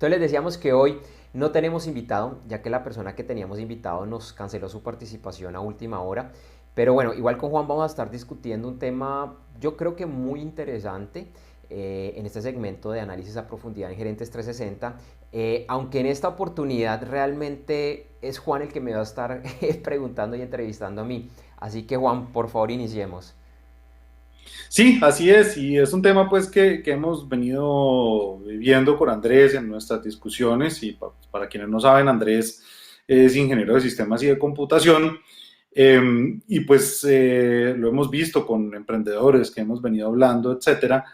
Entonces les decíamos que hoy no tenemos invitado, ya que la persona que teníamos invitado nos canceló su participación a última hora. Pero bueno, igual con Juan vamos a estar discutiendo un tema yo creo que muy interesante en este segmento de análisis a profundidad en Gerentes 360. Aunque en esta oportunidad realmente es Juan el que me va a estar preguntando y entrevistando a mí. Así que Juan, por favor, iniciemos. Sí, así es, y es un tema pues que hemos venido viviendo con Andrés en nuestras discusiones y para quienes no saben, Andrés es ingeniero de sistemas y de computación y pues lo hemos visto con emprendedores que hemos venido hablando, etcétera,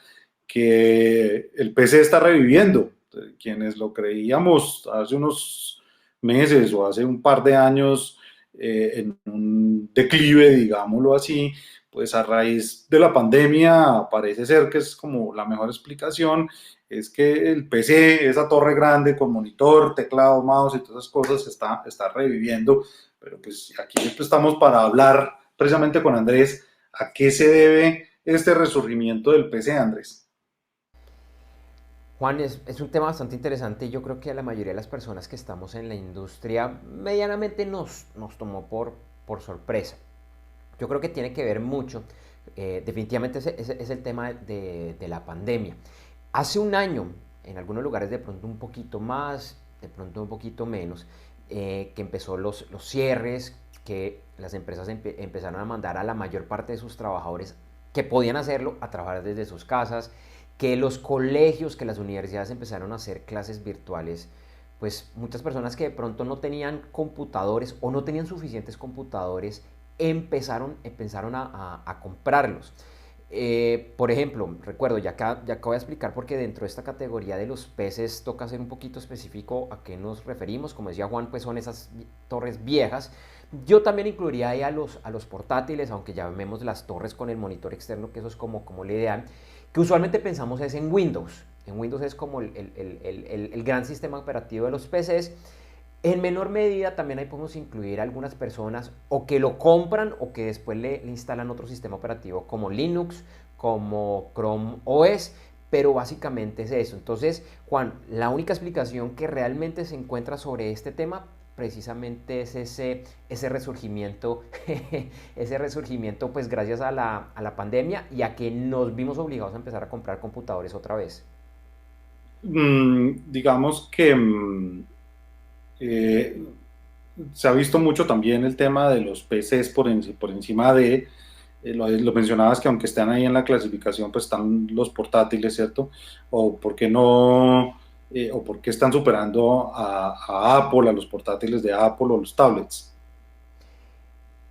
que el PC está reviviendo. Quienes lo creíamos hace unos meses o hace un par de años en un declive, digámoslo así, pues a raíz de la pandemia parece ser que es como la mejor explicación, es que el PC, esa torre grande con monitor, teclado, mouse y todas esas cosas está reviviendo, pero pues aquí siempre estamos para hablar precisamente con Andrés a qué se debe este resurgimiento del PC, Andrés. Juan, es un tema bastante interesante y yo creo que a la mayoría de las personas que estamos en la industria medianamente nos tomó por sorpresa. Yo creo que tiene que ver mucho, definitivamente es el tema de la pandemia. Hace un año, en algunos lugares de pronto un poquito más, de pronto un poquito menos, que empezó los cierres, que las empresas empezaron a mandar a la mayor parte de sus trabajadores que podían hacerlo a trabajar desde sus casas, que los colegios, que las universidades empezaron a hacer clases virtuales, pues muchas personas que de pronto no tenían computadores o no tenían suficientes computadores empezaron a comprarlos. Por ejemplo, recuerdo, ya acá voy a explicar porque dentro de esta categoría de los peces toca ser un poquito específico a qué nos referimos. Como decía Juan, pues son esas torres viejas. Yo también incluiría ahí a los portátiles, aunque llamemos las torres con el monitor externo, que eso es como la idea, que usualmente pensamos es en Windows. En Windows es como el gran sistema operativo de los PCs. En menor medida también ahí podemos incluir algunas personas o que lo compran o que después le instalan otro sistema operativo como Linux, como Chrome OS, pero básicamente es eso. Entonces, Juan, la única explicación que realmente se encuentra sobre este tema precisamente es ese resurgimiento, ese resurgimiento pues gracias a la pandemia y a que nos vimos obligados a empezar a comprar computadores otra vez. Digamos que eh, se ha visto mucho también el tema de los PCs por encima de, lo mencionabas que aunque están ahí en la clasificación, pues están los portátiles, ¿cierto? O por qué no, o por qué están superando a Apple, a los portátiles de Apple o los tablets.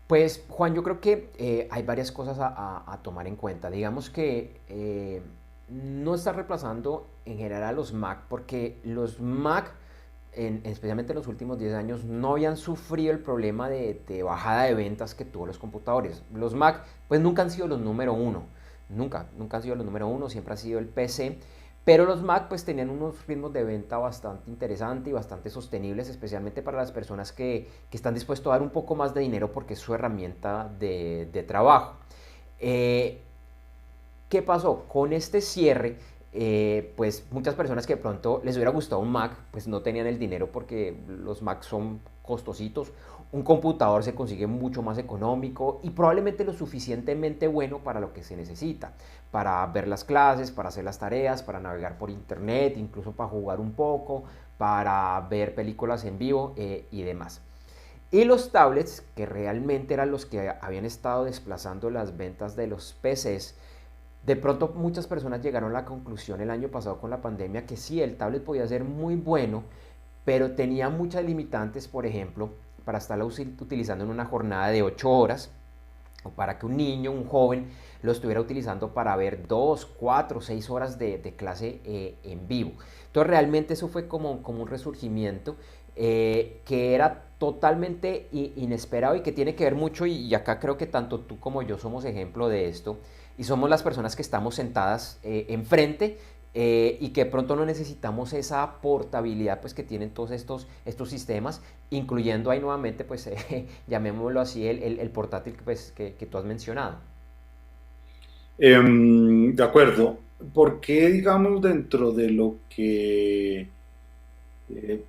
Pues Juan, yo creo que hay varias cosas a tomar en cuenta. Digamos que no está reemplazando en general a los Mac porque los Mac, especialmente en los últimos 10 años, no habían sufrido el problema de bajada de ventas que tuvo los computadores. Los Mac pues nunca han sido los número uno, nunca han sido los número uno, siempre ha sido el PC. Pero los Mac pues tenían unos ritmos de venta bastante interesantes y bastante sostenibles, especialmente para las personas que están dispuestos a dar un poco más de dinero porque es su herramienta de trabajo. Eh, ¿Qué pasó? Con este cierre, pues muchas personas que de pronto les hubiera gustado un Mac, pues no tenían el dinero porque los Macs son costositos. Un computador se consigue mucho más económico y probablemente lo suficientemente bueno para lo que se necesita, para ver las clases, para hacer las tareas, para navegar por internet, incluso para jugar un poco, para ver películas en vivo y demás. Y los tablets, que realmente eran los que habían estado desplazando las ventas de los PCs, de pronto muchas personas llegaron a la conclusión el año pasado con la pandemia que sí, el tablet podía ser muy bueno, pero tenía muchas limitantes, por ejemplo, para estarlo utilizando en una jornada de 8 horas, o para que un niño, un joven, lo estuviera utilizando para ver 2 4 6 horas de clase en vivo. Entonces realmente eso fue como un resurgimiento que era totalmente inesperado y que tiene que ver mucho, y acá creo que tanto tú como yo somos ejemplo de esto, y somos las personas que estamos sentadas enfrente y que de pronto no necesitamos esa portabilidad pues que tienen todos estos sistemas, incluyendo ahí nuevamente pues llamémoslo así el portátil pues, que tú has mencionado. De acuerdo. ¿Por qué, digamos, dentro de lo que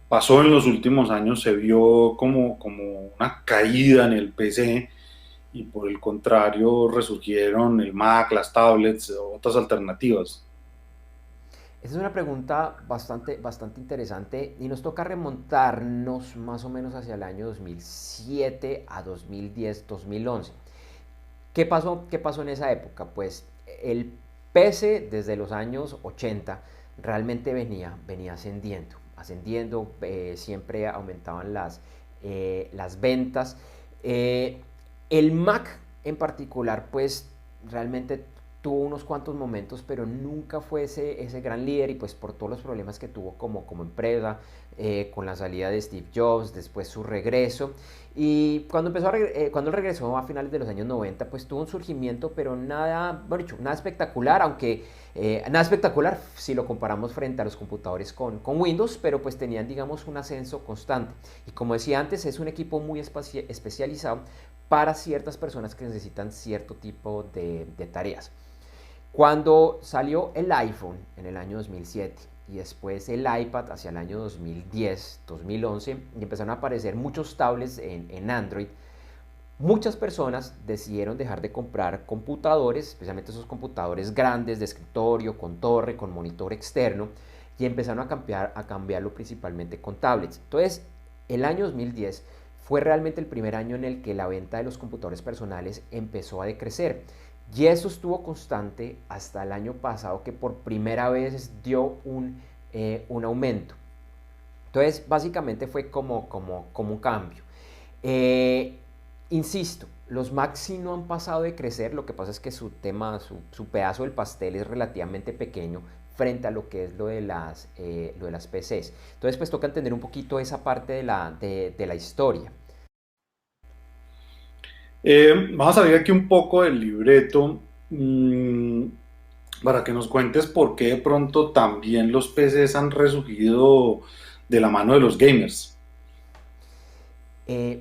pasó en los últimos años, se vio como una caída en el PC y por el contrario resurgieron el Mac, las tablets, otras alternativas. Esa es una pregunta bastante interesante y nos toca remontarnos más o menos hacia el año 2007 a 2010, 2011. ¿Qué pasó en esa época? Pues el PC desde los años 80 realmente venía ascendiendo, siempre aumentaban las ventas. Eh, el Mac en particular, pues realmente tuvo unos cuantos momentos, pero nunca fue ese gran líder y pues por todos los problemas que tuvo como empresa, con la salida de Steve Jobs, después su regreso. Y cuando él regresó a finales de los años 90, pues tuvo un surgimiento, pero nada, bueno, dicho, nada espectacular, aunque nada espectacular si lo comparamos frente a los computadores con Windows, pero pues tenían, digamos, un ascenso constante. Y como decía antes, es un equipo muy especializado para ciertas personas que necesitan cierto tipo de tareas. Cuando salió el iPhone en el año 2007 y después el iPad hacia el año 2010, 2011, y empezaron a aparecer muchos tablets en Android, muchas personas decidieron dejar de comprar computadores, especialmente esos computadores grandes de escritorio, con torre, con monitor externo, y empezaron a cambiarlo principalmente con tablets. Entonces, el año 2010 fue realmente el primer año en el que la venta de los computadores personales empezó a decrecer. Y eso estuvo constante hasta el año pasado, que por primera vez dio un aumento. Entonces, básicamente fue como un cambio. Eh, Insisto, los Mac sí no han pasado de crecer, lo que pasa es que su pedazo del pastel es relativamente pequeño frente a lo que es lo de las PCs. Entonces, pues toca entender un poquito esa parte de la historia. Vamos a ver aquí un poco del libreto para que nos cuentes por qué de pronto también los PCs han resurgido de la mano de los gamers.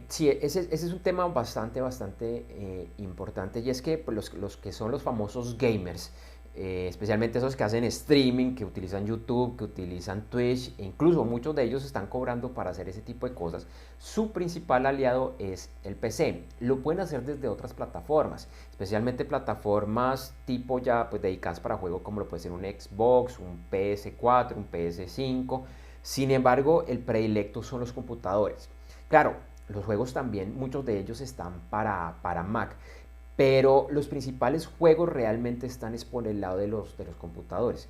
Sí, ese es un tema bastante importante y es que pues, los que son los famosos gamers, especialmente esos que hacen streaming, que utilizan YouTube, que utilizan Twitch, e incluso muchos de ellos están cobrando para hacer ese tipo de cosas, su principal aliado es el PC. Lo pueden hacer desde otras plataformas, especialmente plataformas tipo ya pues dedicadas para juego como lo puede ser un Xbox, un PS4, un PS5. Sin embargo, el predilecto son los computadores. Claro, los juegos también, muchos de ellos están para Mac, pero los principales juegos realmente están es por el lado de los computadores.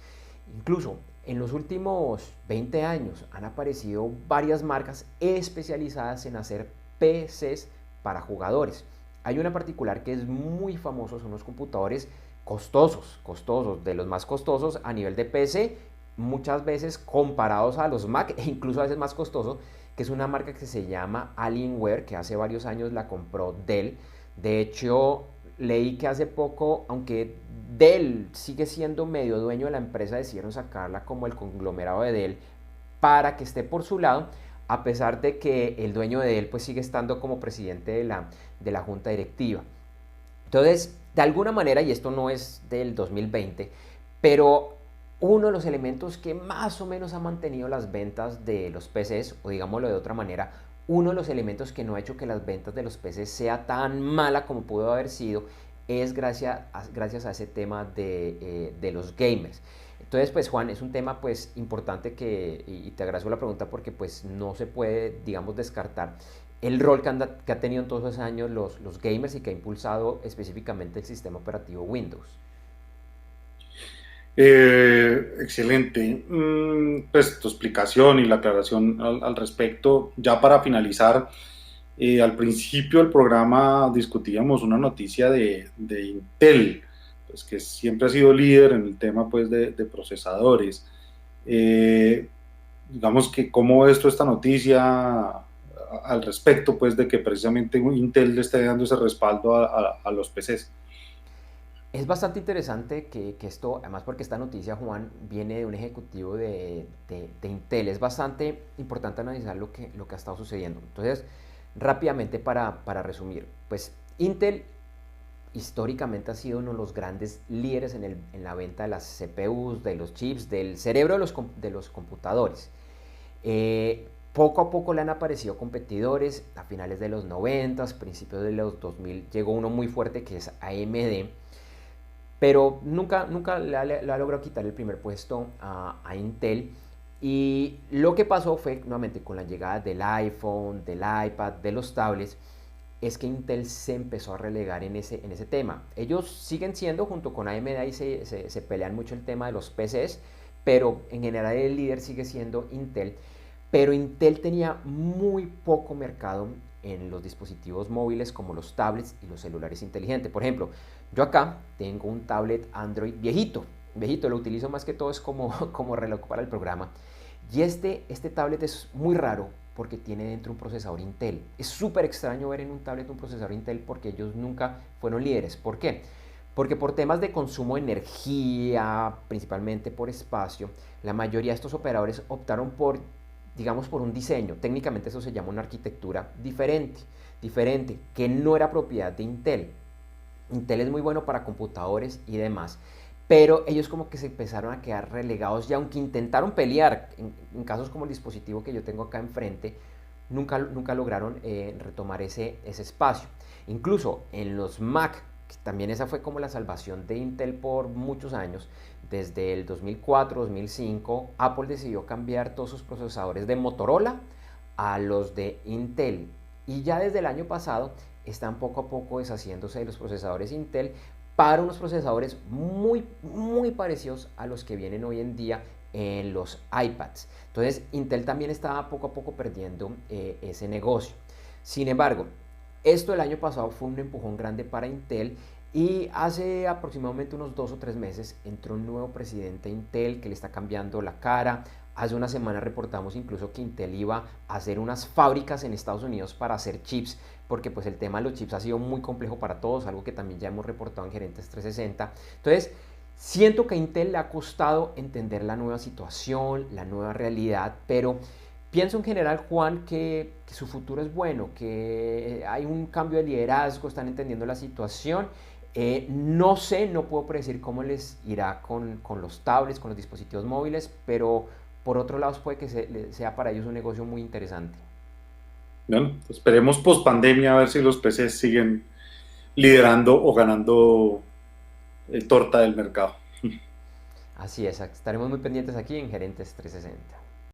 Incluso en los últimos 20 años han aparecido varias marcas especializadas en hacer PCs para jugadores. Hay una particular que es muy famosa, son los computadores costosos, de los más costosos a nivel de PC, muchas veces comparados a los Mac e incluso a veces más costosos, que es una marca que se llama Alienware, que hace varios años la compró Dell. De hecho, leí que hace poco, aunque Dell sigue siendo medio dueño de la empresa, decidieron sacarla como el conglomerado de Dell para que esté por su lado, a pesar de que el dueño de Dell pues sigue estando como presidente de la junta directiva. Entonces, de alguna manera, y esto no es del 2020, pero uno de los elementos que más o menos ha mantenido las ventas de los PCs, o digámoslo de otra manera, uno de los elementos que no ha hecho que las ventas de los PCs sea tan mala como pudo haber sido, es gracias a ese tema de los gamers. Entonces, pues Juan, es un tema pues importante y te agradezco la pregunta porque pues no se puede, digamos, descartar el rol que ha tenido en todos esos años los gamers y que ha impulsado específicamente el sistema operativo Windows. Excelente. Pues tu explicación y la aclaración al respecto. Ya para finalizar, al principio del programa discutíamos una noticia de Intel, pues que siempre ha sido líder en el tema pues de procesadores. Eh, digamos que cómo ves tú esta noticia al respecto pues de que precisamente Intel le esté dando ese respaldo a los PCs. Es bastante interesante que esto, además porque esta noticia, Juan, viene de un ejecutivo de Intel. Es bastante importante analizar lo que ha estado sucediendo. Entonces, rápidamente para resumir, pues Intel históricamente ha sido uno de los grandes líderes en la venta de las CPUs, de los chips, del cerebro de los computadores. Poco a poco le han aparecido competidores, a finales de los 90, principios de los 2000 llegó uno muy fuerte que es AMD, pero nunca le ha logrado quitar el primer puesto a Intel. Y lo que pasó fue, nuevamente, con la llegada del iPhone, del iPad, de los tablets, es que Intel se empezó a relegar en ese tema. Ellos siguen siendo, junto con AMD, y se pelean mucho el tema de los PCs, pero en general el líder sigue siendo Intel. Pero Intel tenía muy poco mercado en los dispositivos móviles como los tablets y los celulares inteligentes. Por ejemplo, yo acá tengo un tablet Android viejito, viejito, lo utilizo más que todo es como, como reloj para el programa. Y este tablet es muy raro porque tiene dentro un procesador Intel. Es súper extraño ver en un tablet un procesador Intel porque ellos nunca fueron líderes. ¿Por qué? Porque por temas de consumo de energía, principalmente por espacio, la mayoría de estos operadores optaron por, digamos, por un diseño. Técnicamente eso se llama una arquitectura diferente, que no era propiedad de Intel. Intel es muy bueno para computadores y demás, pero ellos como que se empezaron a quedar relegados y aunque intentaron pelear, en casos como el dispositivo que yo tengo acá enfrente, nunca lograron retomar ese espacio. Incluso en los Mac, que también esa fue como la salvación de Intel por muchos años, desde el 2004, 2005, Apple decidió cambiar todos sus procesadores de Motorola a los de Intel. Y ya desde el año pasado están poco a poco deshaciéndose de los procesadores Intel para unos procesadores muy parecidos a los que vienen hoy en día en los iPads. Entonces Intel también estaba poco a poco perdiendo ese negocio. Sin embargo, esto el año pasado fue un empujón grande para Intel y hace aproximadamente unos 2 o 3 meses entró un nuevo presidente de Intel que le está cambiando la cara. Hace una semana reportamos incluso que Intel iba a hacer unas fábricas en Estados Unidos para hacer chips, porque pues el tema de los chips ha sido muy complejo para todos, algo que también ya hemos reportado en Gerentes 360. Entonces, siento que a Intel le ha costado entender la nueva situación, la nueva realidad, pero pienso en general, Juan, que su futuro es bueno, que hay un cambio de liderazgo, están entendiendo la situación. No sé, no puedo predecir cómo les irá con los tablets, con los dispositivos móviles, pero por otro lado puede que sea para ellos un negocio muy interesante. Bueno, esperemos post pandemia a ver si los PCs siguen liderando o ganando el torta del mercado. Así es, estaremos muy pendientes aquí en Gerentes 360.